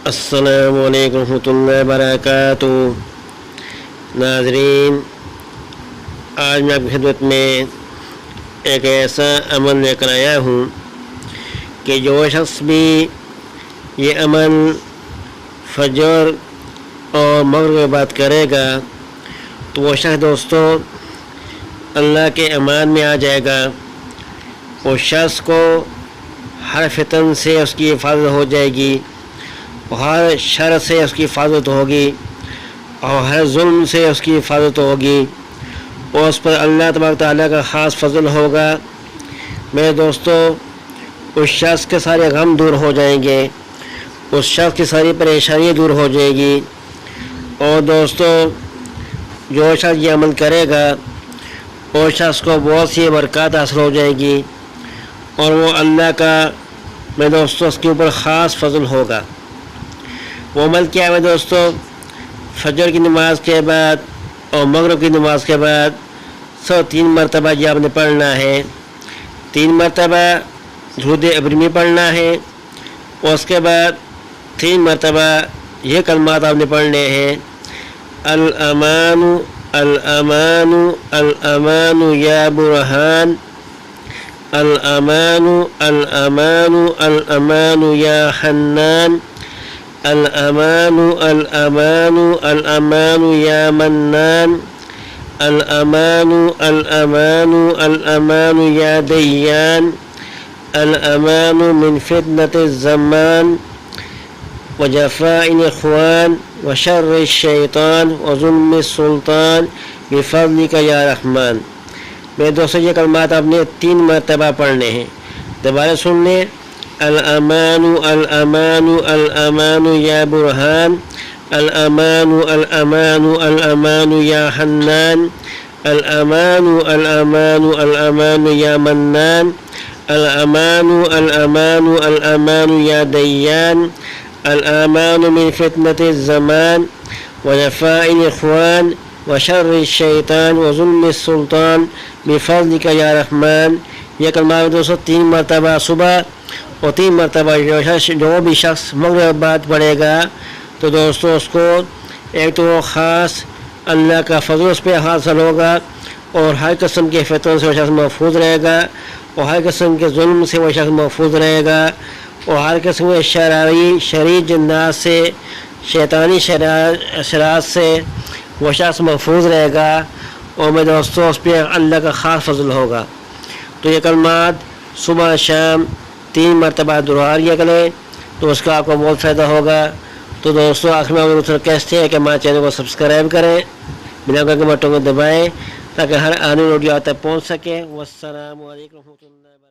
السلام علیکم ورحمۃ اللہ وبرکاتہ۔ ناظرین، آج میں آپ کی خدمت میں ایک ایسا عمل لے کر آیا ہوں کہ جو شخص بھی یہ عمل فجر اور مغرب کے بعد کرے گا تو وہ شخص دوستوں اللہ کے امان میں آ جائے گا۔ اس شخص کو ہر فتن سے اس کی حفاظت ہو جائے گی، ہر شر سے اس کی حفاظت ہوگی اور ہر ظلم سے اس کی حفاظت ہوگی، اور اس پر اللہ تبارک تعالیٰ کا خاص فضل ہوگا۔ میرے دوستو، اس شخص کے سارے غم دور ہو جائیں گے، اس شخص کی ساری پریشانی دور ہو جائے گی، اور دوستو جو شخص یہ عمل کرے گا اس شخص کو بہت سی برکات حاصل ہو جائے گی، اور وہ اللہ کا میرے دوستو اس کے اوپر خاص فضل ہوگا۔ وہ عمل کیا ہے دوستو؟ فجر کی نماز کے بعد اور مغرب کی نماز کے بعد 3 مرتبہ یہ آپ نے پڑھنا ہے۔ 3 مرتبہ درود ابراہیمی پڑھنا ہے، اور اس کے بعد 3 مرتبہ یہ کلمات آپ نے پڑھنے ہیں: الامان الامان الامان یا برہان، الامان الامان الامان یا حنان، الامان الامان الامان یا منان، الامان الامان الامان یا دیان، الامان من فتنة الزمان وجفاء الاخوان وشر الشیطان وظلم السلطان بفضلک یا رحمان۔ میرے دوستو یہ کلمات آپ نے 3 مرتبہ پڑھنے ہیں، دوبارہ سن لیں: الامان الامان الامان یا برہان، الامان الامان الامان یا حنان، الامان الامان الامان یا منان، الامان الامان الامان یا دیان، الامان من فتنة الزمان وجفاء الاخوان وشر الشیطان وظلم السلطان بفضلک یا رحمان۔ یہ کلمات دوستو 3 مرتبہ صبح اور 3 مرتبہ جو بھی شخص مغرب بعد پڑھے گا تو دوستو اس کو ایک تو خاص اللہ کا فضل اس پہ حاصل ہوگا، اور ہر قسم کے فتن سے وہ شخص محفوظ رہے گا، اور ہر قسم کے ظلم سے وہ شخص محفوظ رہے گا، اور ہر قسم کے شرعی جنات سے، شیطانی شرارت سے وہ شخص محفوظ رہے گا، اور میں دوستو اس پہ اللہ کا خاص فضل ہوگا۔ تو یہ کلمات صبح شام 3 مرتبہ دہرا لیا کریں تو اس کا آپ کو بہت فائدہ ہوگا۔ تو دوستو آخر میں آپ کہتے ہیں کہ ہمارے چینل کو سبسکرائب کریں، بنا کر کے بٹن کو دبائیں تاکہ ہر آنے والی ویڈیو آپ تک پہنچ سکے۔ والسلام علیکم ورحمۃ اللہ وبرکاتہ۔